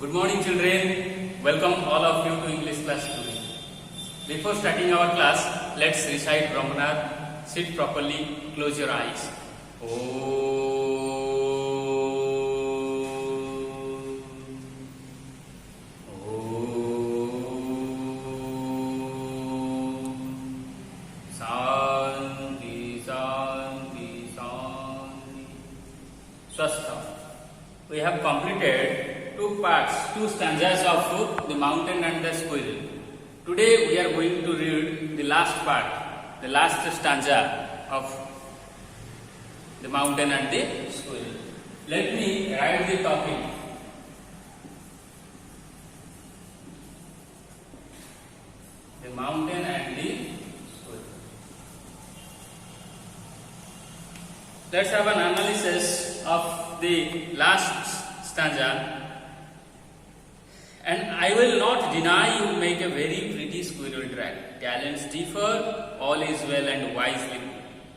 Good morning children. Welcome all of you to English class today. Before starting our class, let's recite Brahmanar. Sit properly, close your eyes. Swastha. We have completed two parts, two stanzas of the mountain and the squirrel. Today we are going to read the last part, the last stanza of the mountain and the squirrel. Let me write the topic. The mountain and the squirrel. Let's have an analysis of the last stanza. And I will not deny you make a very pretty squirrel track. Talents differ, all is well and wisely.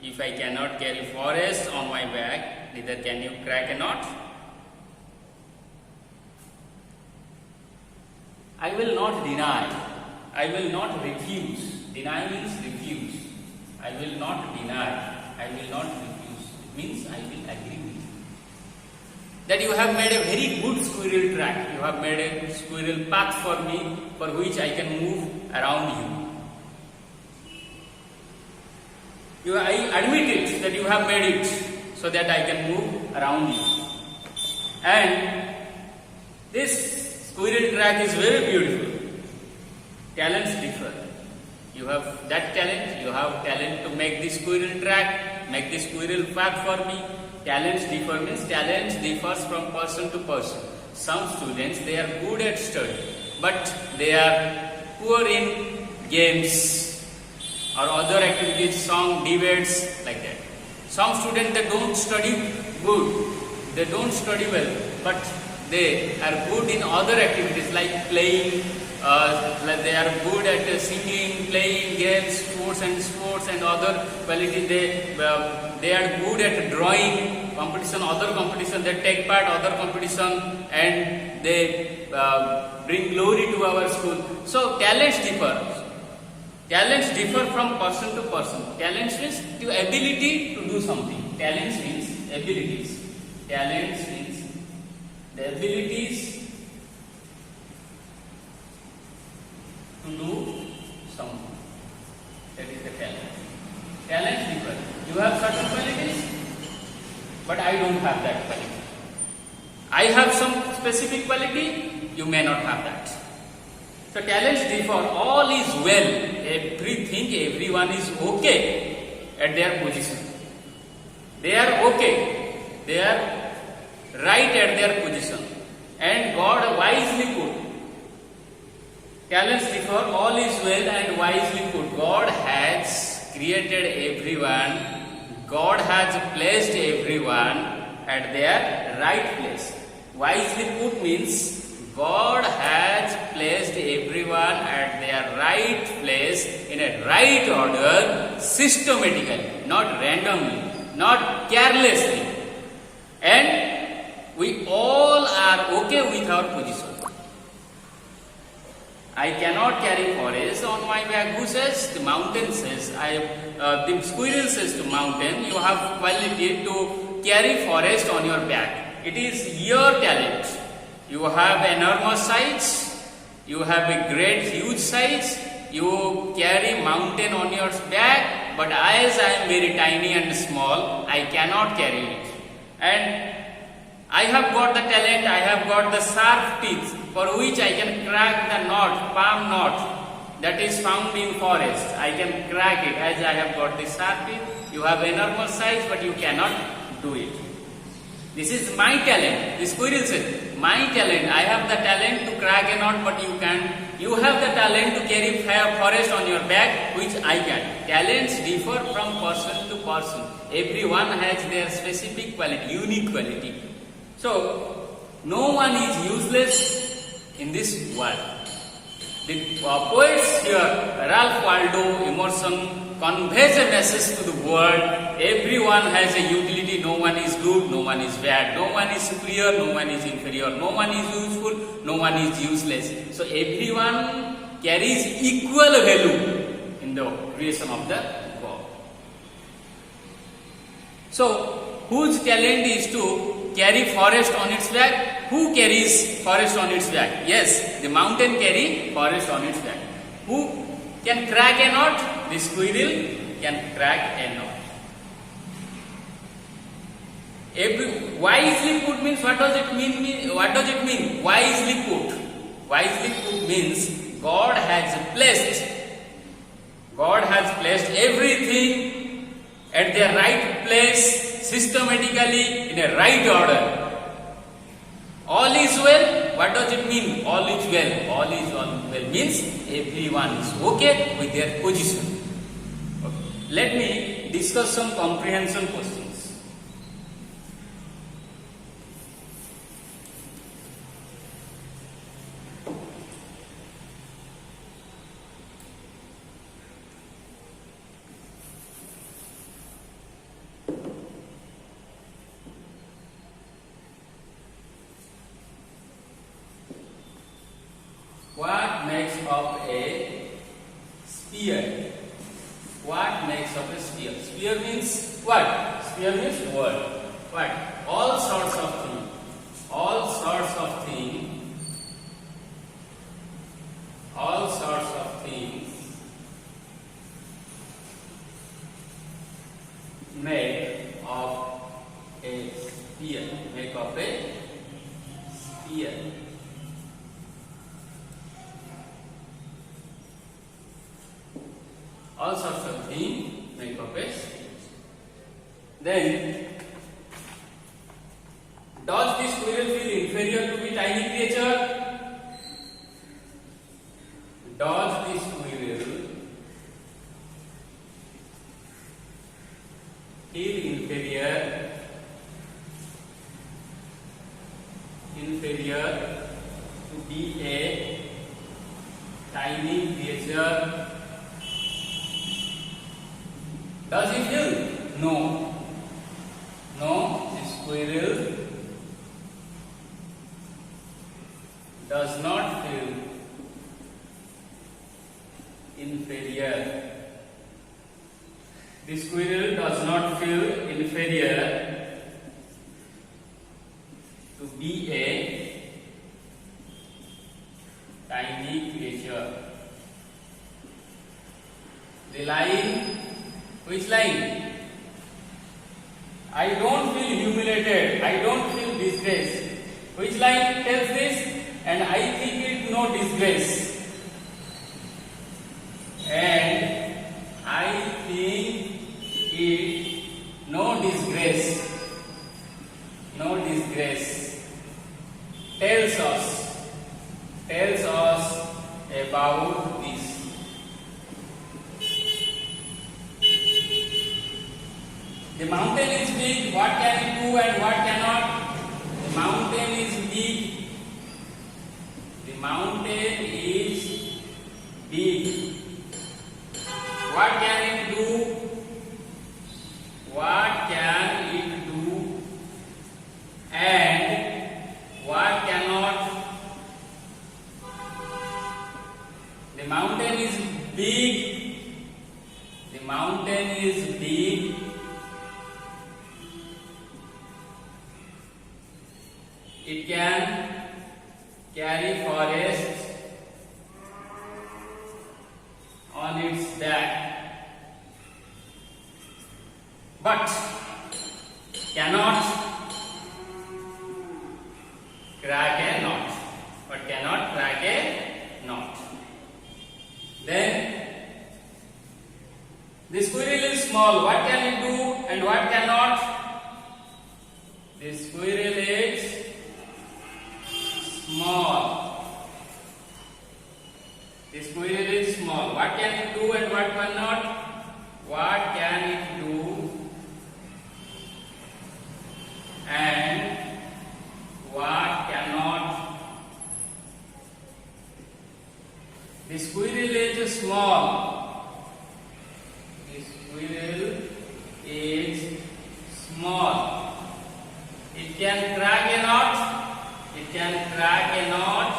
If I cannot carry forest on my back, neither can you crack a knot. I will not deny, I will not refuse. Deny means refuse. I will not deny, I will not refuse. It means I will agree with you. That you have made a very good squirrel track. You have made a squirrel path for me, for which I can move around you. I admit it, that you have made it, so that I can move around you. And this squirrel track is very beautiful. Talents differ. You have that talent, you have talent to make the squirrel track, make the squirrel path for me. Talents differ means talents differs from person to person. Some students, they are good at study, but they are poor in games or other activities, song, debates, like that. Some students, they don't study good, they don't study well, but they are good in other activities like playing, like they are good at singing, playing games, sports and other quality. They are good at drawing, competition, other competition. They take part other competition and they bring glory to our school. So talents differ. Talents differ from person to person. Talents means the ability to do something. Talents means abilities. Talents means the abilities to do something. That is the talent. Talents differ. You have certain qualities, but I don't have that quality. I have some specific quality, you may not have that. So talents differ. All is well. Everything, everyone is okay at their position. They are okay. They are right at their position. And God wisely put. Talents differ. All is well and wisely put. God has created everyone. God has placed everyone at their right place. Wisely put means God has placed everyone at their right place in a right order, systematically, not randomly, not carelessly. And we all are okay with our position. I cannot carry forest on my back. Who says? The mountain says. The squirrel says to mountain, you have quality to carry forest on your back. It is your talent. You have enormous size. You have a great, huge size. You carry mountain on your back. But as I am very tiny and small, I cannot carry it. And I have got the talent. I have got the sharp teeth, for which I can crack the knot, palm knot, that is found in forest. I can crack it as I have got the sharp teeth. You have enormous size, but you cannot do it. This is my talent. The squirrel said, my talent. I have the talent to crack a knot, but you can't. You have the talent to carry forest on your back, which I can. Talents differ from person to person. Everyone has their specific quality, unique quality. So, no one is useless in this world. The poets here, Ralph Waldo Emerson, conveys a message to the world. Everyone has a utility. No one is good, no one is bad. No one is superior, no one is inferior. No one is useful, no one is useless. So everyone carries equal value in the creation of the God. So whose talent is to carry forest on its back? Who carries forest on its back? Yes, the mountain carry forest on its back. Who can crack a knot? The squirrel can crack a knot. Wisely put means what does it mean? What does it mean? Wisely put. Wisely put means God has placed everything at their right place, systematically in a right order. All is well. What does it mean? All is well. All is well means everyone is okay with their position. Okay. Let me discuss some comprehension questions. What makes up a sphere? What makes up a sphere? Sphere means what? Sphere means world. What? All sorts of things. All sorts of things. All sorts of things make up a sphere. Make up a sphere. All sorts of things make up a sphere. Then, does the squirrel feel inferior to the tiny creature? Does the squirrel feel inferior to be a tiny creature? Does he feel? No. No, the squirrel does not feel inferior. The squirrel does not feel inferior to be a tiny creature. The line. Which line? I don't feel humiliated. I don't feel disgrace. Which line tells this? And I think it no disgrace. And I think it no disgrace. No disgrace. Tells us about this. The mountain is big, what can it do and what cannot? The mountain is big. The mountain is big. What can it do? What can it do? And what cannot? The mountain is big. The mountain is big. It can carry forests on its back, but cannot crack a knot. But cannot crack a knot. Then the squirrel is small. What can it do and what cannot? The squirrel is small. The squirrel is small. What can it do and what cannot? What can it do and what cannot? The squirrel is small. crack a knot. It can crack a knot,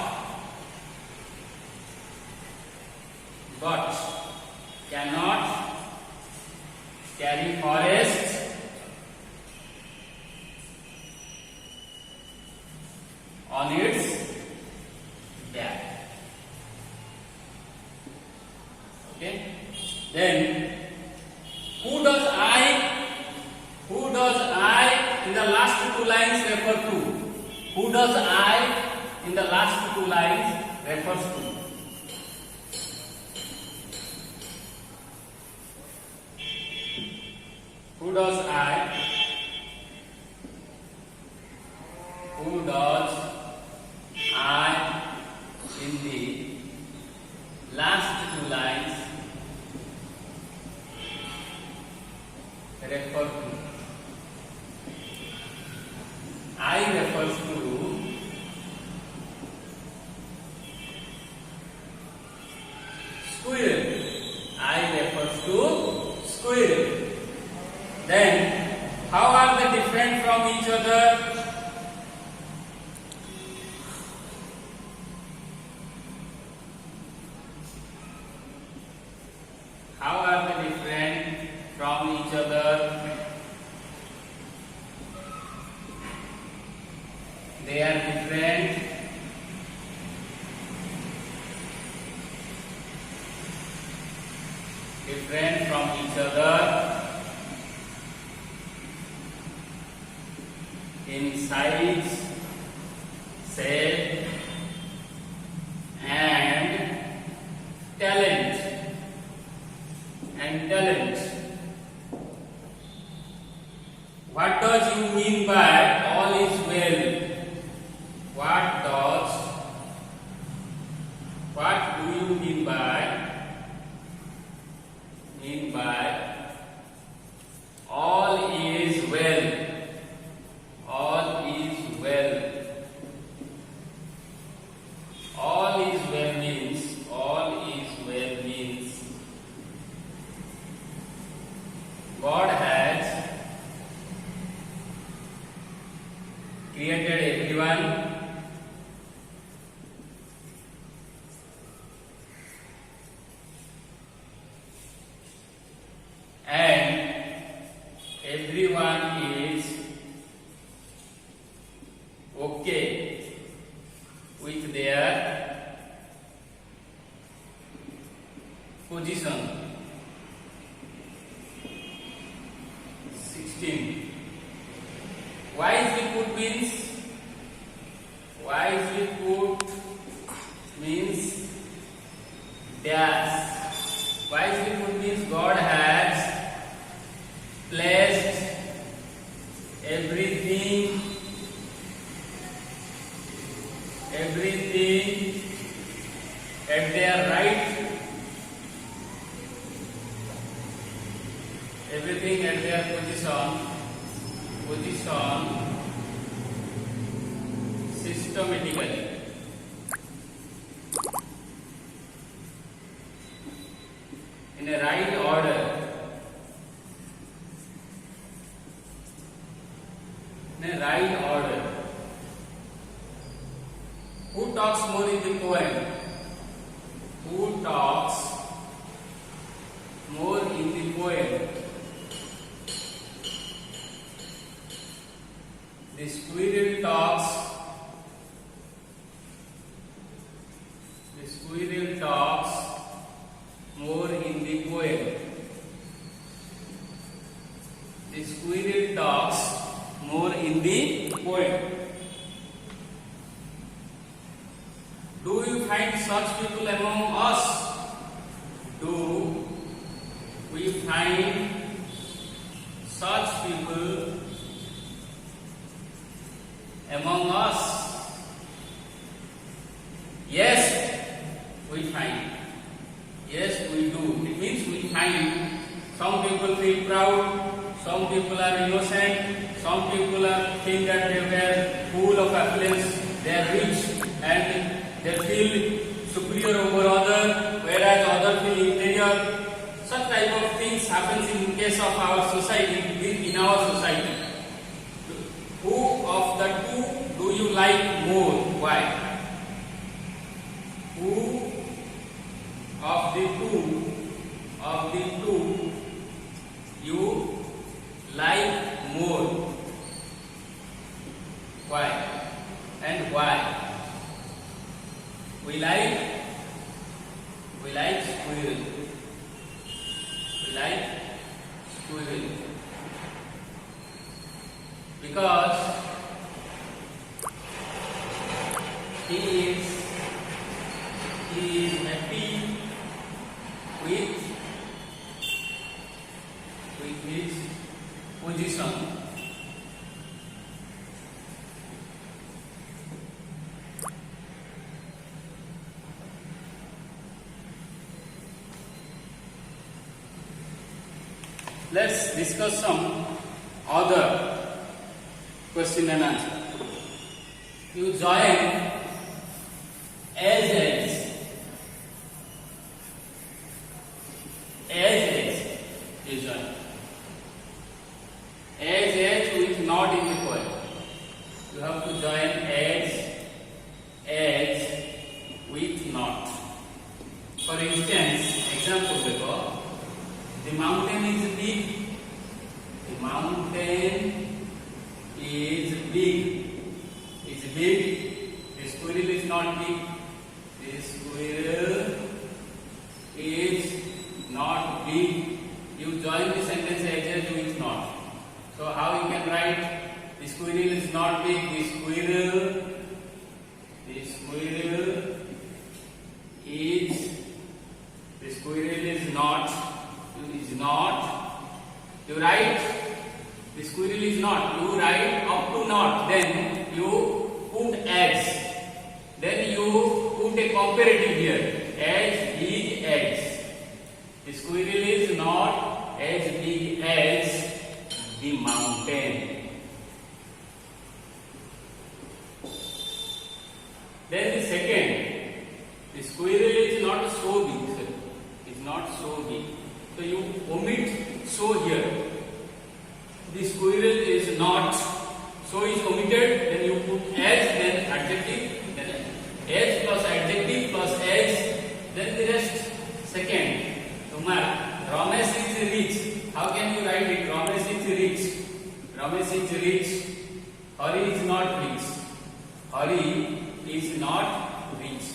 but cannot carry forest on its back. Okay. Then who does I in the last two lines refer to? Who does I in the last two lines refers to? Who does I? Who does I in the last two lines refer to? I refers to squirrel. I refers to squirrel. Then, how are they different from each other? How are they different from each other? They are different from each other in size, shape, and talent. What does you mean by all is well? What do you mean by all is well? All is well. All is well means God has created everyone and everyone is okay with their position. 16. Wisely put means dash. Wisely put means God has placed everything at their right, everything at their position systematically. In a right order. Who talks more in the poem? Who talks more in the poem? The squirrel talks. More in the poem. The squirrel talks more in the poem. Do you find such people among us? Do we find such people among us? Yes, we find. Yes, we do. It means we find some people feel proud, some people are innocent, some people think that they were full of affluence, they are rich and they feel superior over others, whereas others feel inferior. Such type of things happens in case of our society, in our society. Who of the the two do you like more? Why? Who of the two you like more? Why? And why? We like squirrel. We like squirrel because he is happy with his position. Let's discuss some other question and answer. You join as you join as with not in the poem. You have to join as with not. For instance, example देखो, the mountain is big. The mountain is big. Is big. The squirrel is not big. The squirrel is not big. You join the sentence as with not. So how you can write the squirrel is not big? The squirrel is not. You write the squirrel is not. You write up to not. Then you put as. Then you put a comparative here. As big as. The squirrel is not as big as the mountain. Then the second, the squirrel is not so big. It's not so big. So you omit so here. The squirrel is not. So is omitted. Then you put as, then adjective, then as plus adjective plus as. Then the rest. Second, Ramesh is rich. How can you write it? Ramesh is rich. Ramesh is rich. Hari is not rich. Hari is not rich.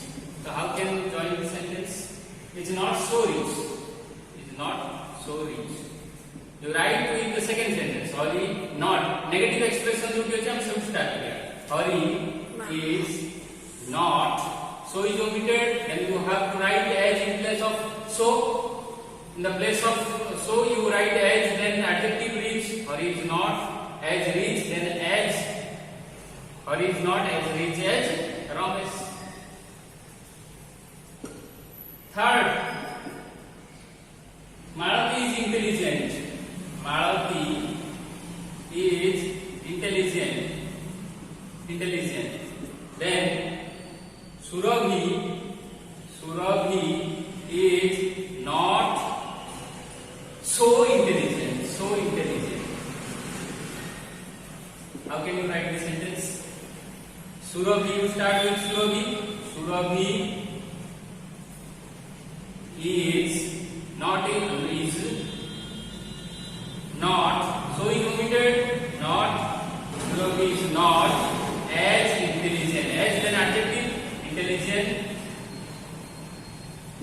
So how can you join the sentence? It's not so rich. It's not so rich. You write with the second sentence. Hari not. Negative expression जो भी है हम सब start करें. Hari is not. So is omitted. Then you have to write as in place of so. In the place of so you write as, then adjective rich. Hari is not as rich, then as. Hari is not as rich as Ramesh. Third, Malati is intelligent. Malati is intelligent. Then Surabhi is not so intelligent. How can you write this sentence? Surabhi, you start with Surabhi. Surabhi is not. So is omitted. Not. Surabhi is not as intelligent. As then adjective. Intelligent.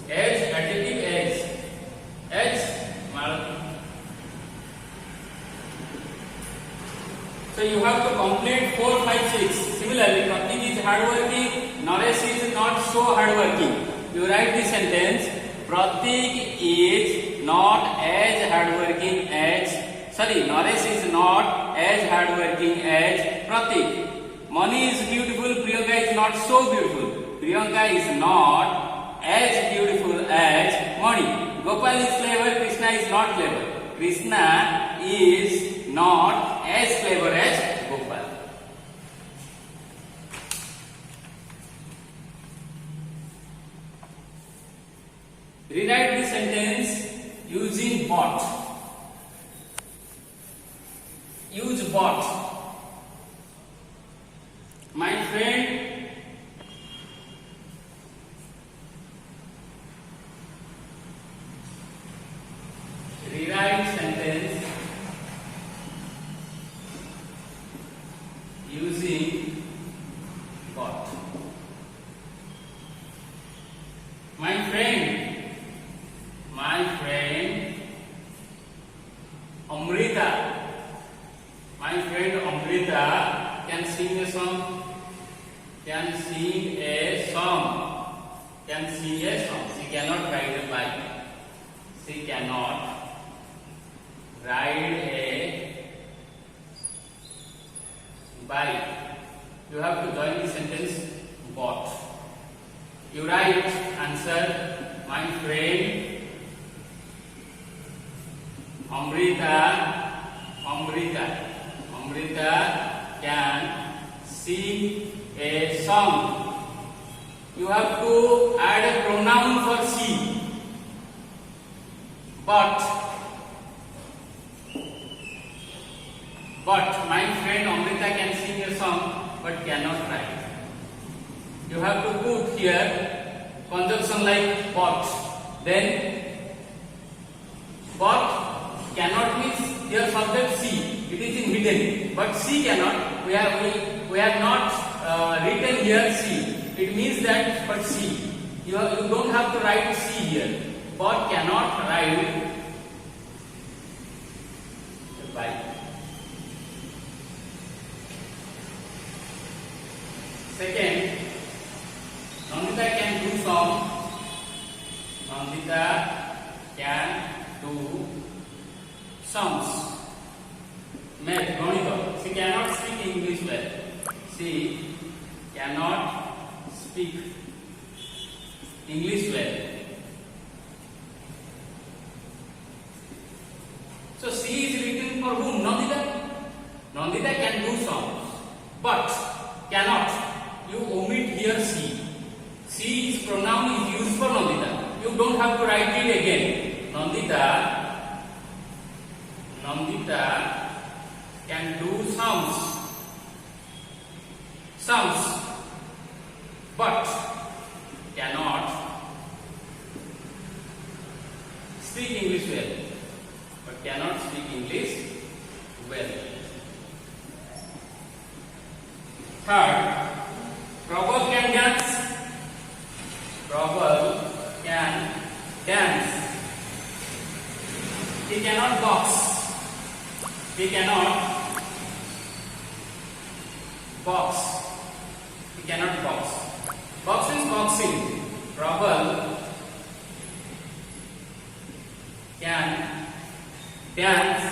As adjective as Malati. So you have to complete 4, 5, 6. Similarly, Pratik is hardworking. Naresh is not so hardworking. You write the sentence. Pratik is not as hardworking as. Naresh is not as hardworking as Pratik. Mani is beautiful. Priyanka is not so beautiful. Priyanka is not as beautiful as Mani. Gopal is clever. Krishna is not clever. Krishna is not as clever as Gopal. Rewrite the sentence using bought. Use bought. My friend rewrite sentence using what? My friend Amrita. My friend Amrita can sing a song. Can sing a song. Can sing a song. She cannot ride a bike. She cannot ride a bike. You have to join the sentence but. You write answer. My friend Amrita can sing a song. You have to add a pronoun for she. But my friend Amrita can sing a song but cannot write. You have to put here conjunction like but. Then but cannot means here subject she. It is in hidden, but she cannot. We have not written here she. It means that but she. You don't have to write she here. But cannot ride a bike. Second, Nandita can do song. Nandita can do songs. Math, Ganita. She cannot speak English well. She cannot speak English well. So she is written for whom? Nandita. Nandita can do songs, but cannot. You omit here she. She's pronoun is used for Nandita. You don't have to write it again. Nandita can do songs, but cannot speak English well. Third, Prabal can dance. He cannot box. He cannot box. Box is boxing. Prabal can dance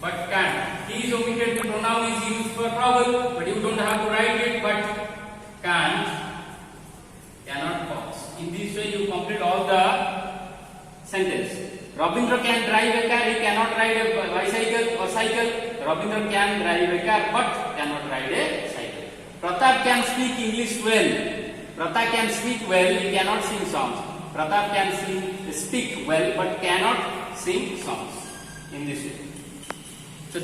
but can't. He is omitted. The pronoun is used for Prabal, but you don't have to write it. But cannot box. In this way, you complete all the sentence. Rabindra can drive a car. He cannot ride a bicycle or cycle. Rabindra can drive a car but cannot ride a cycle. Pratap can speak English well. Pratap can speak well. He cannot sing songs. Pratap can speak well but cannot sing songs. In this way. So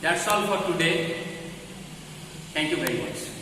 that's all for today. Thank you very much.